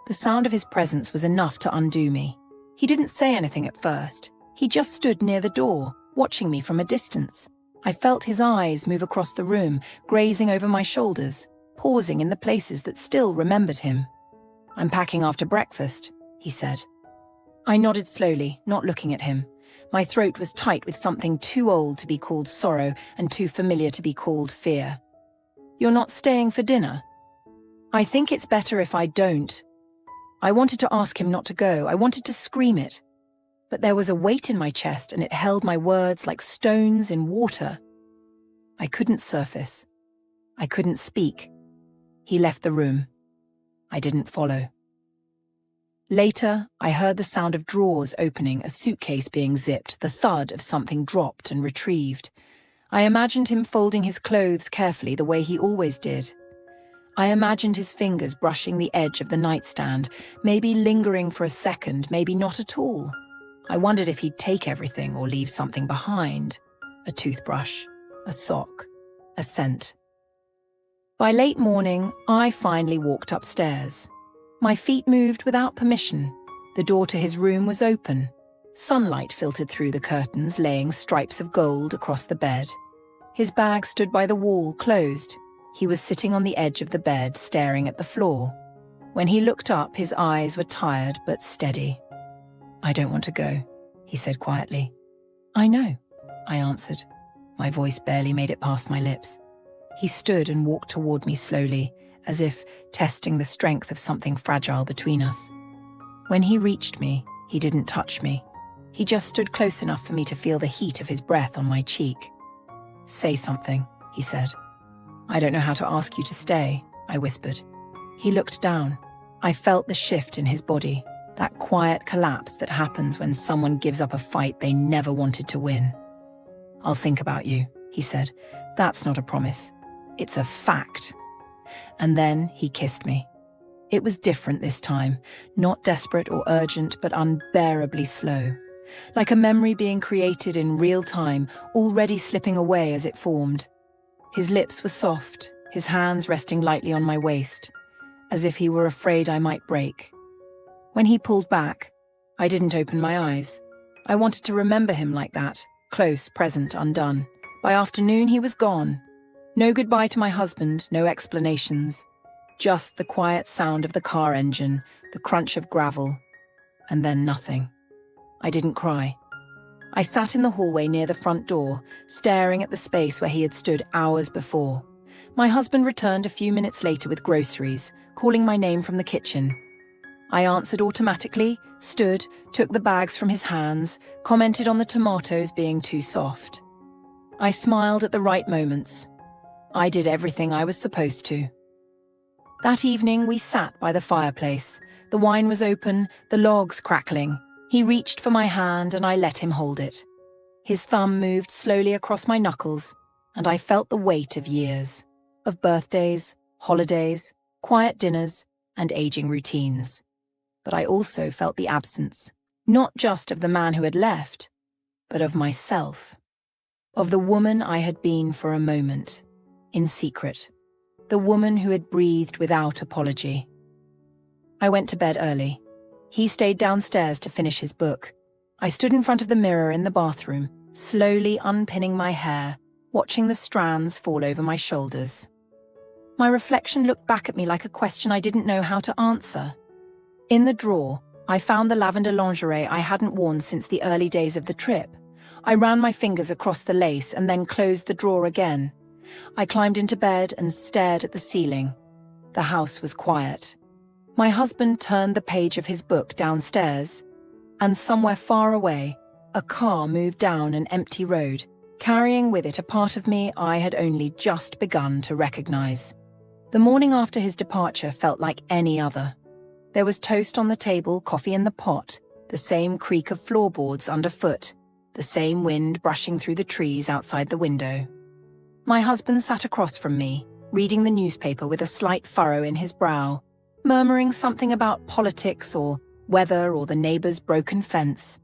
The sound of his presence was enough to undo me. He didn't say anything at first. He just stood near the door, watching me from a distance. I felt his eyes move across the room, grazing over my shoulders, pausing in the places that still remembered him. "I'm packing after breakfast," he said. I nodded slowly, not looking at him. My throat was tight with something too old to be called sorrow and too familiar to be called fear. "You're not staying for dinner?" "I think it's better if I don't." I wanted to ask him not to go. I wanted to scream it. But there was a weight in my chest and it held my words like stones in water. I couldn't surface. I couldn't speak. He left the room. I didn't follow. Later, I heard the sound of drawers opening, a suitcase being zipped, the thud of something dropped and retrieved. I imagined him folding his clothes carefully the way he always did. I imagined his fingers brushing the edge of the nightstand, maybe lingering for a second, maybe not at all. I wondered if he'd take everything or leave something behind. A toothbrush, a sock, a scent. By late morning, I finally walked upstairs. My feet moved without permission. The door to his room was open. Sunlight filtered through the curtains, laying stripes of gold across the bed. His bag stood by the wall, closed. He was sitting on the edge of the bed, staring at the floor. When he looked up, his eyes were tired but steady. "I don't want to go," he said quietly. "I know," I answered. My voice barely made it past my lips. He stood and walked toward me slowly, as if testing the strength of something fragile between us. When he reached me, he didn't touch me. He just stood close enough for me to feel the heat of his breath on my cheek. "Say something," he said. "I don't know how to ask you to stay," I whispered. He looked down. I felt the shift in his body, that quiet collapse that happens when someone gives up a fight they never wanted to win. "I'll think about you," he said. "That's not a promise. It's a fact." And then he kissed me. It was different this time, not desperate or urgent, but unbearably slow. Like a memory being created in real time, already slipping away as it formed. His lips were soft, his hands resting lightly on my waist, as if he were afraid I might break. When he pulled back, I didn't open my eyes. I wanted to remember him like that, close, present, undone. By afternoon, he was gone. No goodbye to my husband, no explanations. Just the quiet sound of the car engine, the crunch of gravel, and then nothing. I didn't cry. I sat in the hallway near the front door, staring at the space where he had stood hours before. My husband returned a few minutes later with groceries, calling my name from the kitchen. I answered automatically, stood, took the bags from his hands, commented on the tomatoes being too soft. I smiled at the right moments. I did everything I was supposed to. That evening, we sat by the fireplace. The wine was open, the logs crackling. He reached for my hand and I let him hold it. His thumb moved slowly across my knuckles, and I felt the weight of years, of birthdays, holidays, quiet dinners, and aging routines. But I also felt the absence, not just of the man who had left, but of myself, of the woman I had been for a moment, in secret, the woman who had breathed without apology. I went to bed early. He stayed downstairs to finish his book. I stood in front of the mirror in the bathroom, slowly unpinning my hair, watching the strands fall over my shoulders. My reflection looked back at me like a question I didn't know how to answer. In the drawer, I found the lavender lingerie I hadn't worn since the early days of the trip. I ran my fingers across the lace and then closed the drawer again. I climbed into bed and stared at the ceiling. The house was quiet. My husband turned the page of his book downstairs, and somewhere far away, a car moved down an empty road, carrying with it a part of me I had only just begun to recognize. The morning after his departure felt like any other. There was toast on the table, coffee in the pot, the same creak of floorboards underfoot, the same wind brushing through the trees outside the window. My husband sat across from me, reading the newspaper with a slight furrow in his brow, murmuring something about politics or weather or the neighbor's broken fence.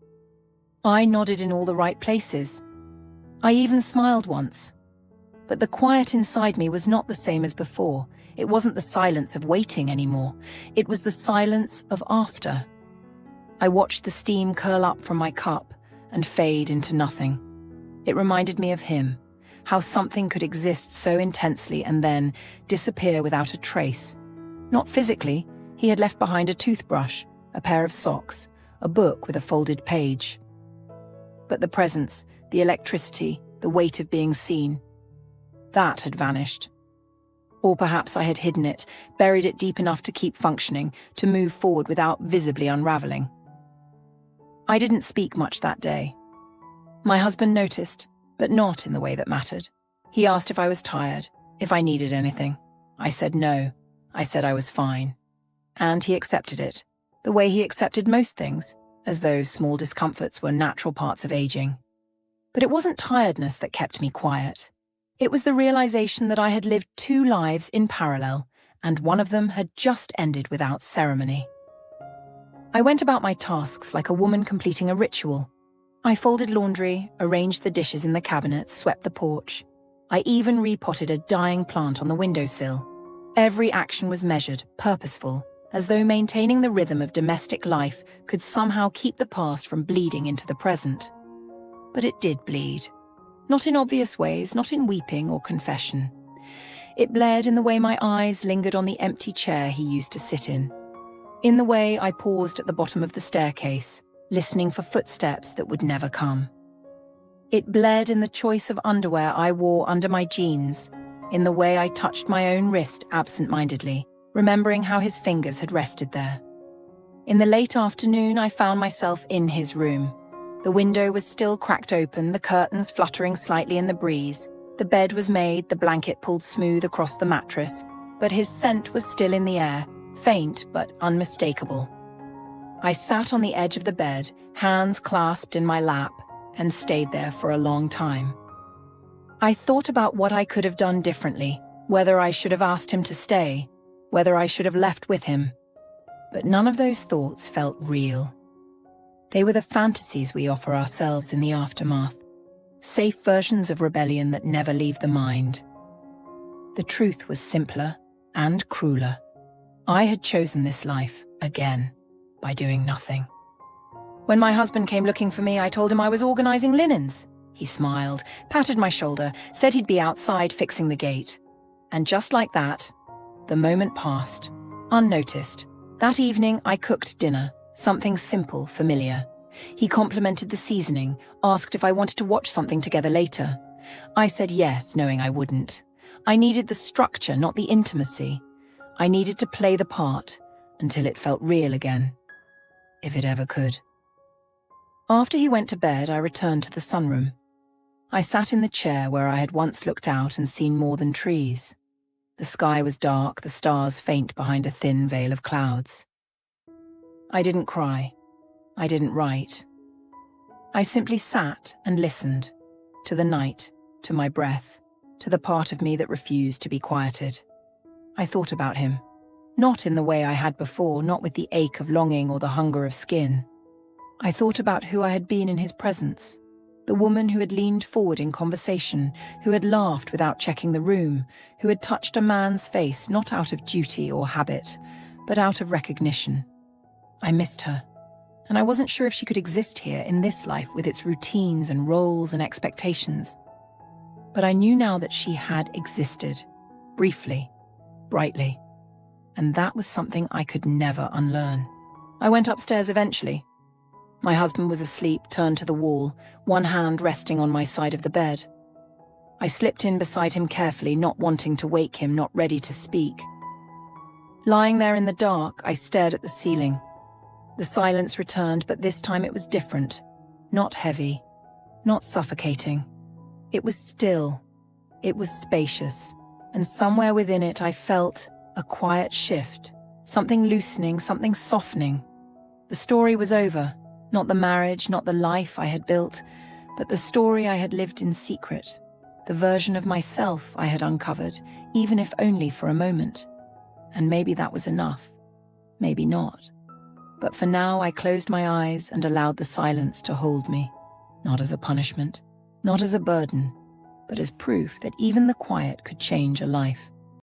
I nodded in all the right places. I even smiled once. But the quiet inside me was not the same as before. It wasn't the silence of waiting anymore. It was the silence of after. I watched the steam curl up from my cup and fade into nothing. It reminded me of him, how something could exist so intensely and then disappear without a trace. Not physically, he had left behind a toothbrush, a pair of socks, a book with a folded page. But the presence, the electricity, the weight of being seen, that had vanished. Or perhaps I had hidden it, buried it deep enough to keep functioning, to move forward without visibly unraveling. I didn't speak much that day. My husband noticed, but not in the way that mattered. He asked if I was tired, if I needed anything. I said no. I said I was fine. And he accepted it, the way he accepted most things, as though small discomforts were natural parts of aging. But it wasn't tiredness that kept me quiet. It was the realization that I had lived 2 lives in parallel, and one of them had just ended without ceremony. I went about my tasks like a woman completing a ritual. I folded laundry, arranged the dishes in the cabinet, swept the porch. I even repotted a dying plant on the windowsill. Every action was measured, purposeful, as though maintaining the rhythm of domestic life could somehow keep the past from bleeding into the present. But it did bleed. Not in obvious ways, not in weeping or confession. It bled in the way my eyes lingered on the empty chair he used to sit in the way I paused at the bottom of the staircase, listening for footsteps that would never come. It bled in the choice of underwear I wore under my jeans, in the way I touched my own wrist absent-mindedly, remembering how his fingers had rested there. In the late afternoon, I found myself in his room. The window was still cracked open, the curtains fluttering slightly in the breeze. The bed was made, the blanket pulled smooth across the mattress, but his scent was still in the air, faint but unmistakable. I sat on the edge of the bed, hands clasped in my lap, and stayed there for a long time. I thought about what I could have done differently, whether I should have asked him to stay, whether I should have left with him. But none of those thoughts felt real. They were the fantasies we offer ourselves in the aftermath, safe versions of rebellion that never leave the mind. The truth was simpler and crueler. I had chosen this life, again, by doing nothing. When my husband came looking for me, I told him I was organizing linens. He smiled, patted my shoulder, said he'd be outside fixing the gate. And just like that, the moment passed, unnoticed. That evening, I cooked dinner, something simple, familiar. He complimented the seasoning, asked if I wanted to watch something together later. I said yes, knowing I wouldn't. I needed the structure, not the intimacy. I needed to play the part until it felt real again, if it ever could. After he went to bed, I returned to the sunroom. I sat in the chair where I had once looked out and seen more than trees. The sky was dark, the stars faint behind a thin veil of clouds. I didn't cry. I didn't write. I simply sat and listened, to the night, to my breath, to the part of me that refused to be quieted. I thought about him, not in the way I had before, not with the ache of longing or the hunger of skin. I thought about who I had been in his presence, the woman who had leaned forward in conversation, who had laughed without checking the room, who had touched a man's face not out of duty or habit, but out of recognition. I missed her, and I wasn't sure if she could exist here in this life with its routines and roles and expectations. But I knew now that she had existed, briefly, brightly, and that was something I could never unlearn. I went upstairs eventually. My husband was asleep, turned to the wall, one hand resting on my side of the bed. I slipped in beside him carefully, not wanting to wake him, not ready to speak. Lying there in the dark, I stared at the ceiling. The silence returned, but this time it was different. Not heavy, not suffocating. It was still. It was spacious, and somewhere within it I felt a quiet shift, something loosening, something softening. The story was over, not the marriage, not the life I had built, but the story I had lived in secret, the version of myself I had uncovered, even if only for a moment. And maybe that was enough, maybe not. But for now I closed my eyes and allowed the silence to hold me, not as a punishment, not as a burden, but as proof that even the quiet could change a life.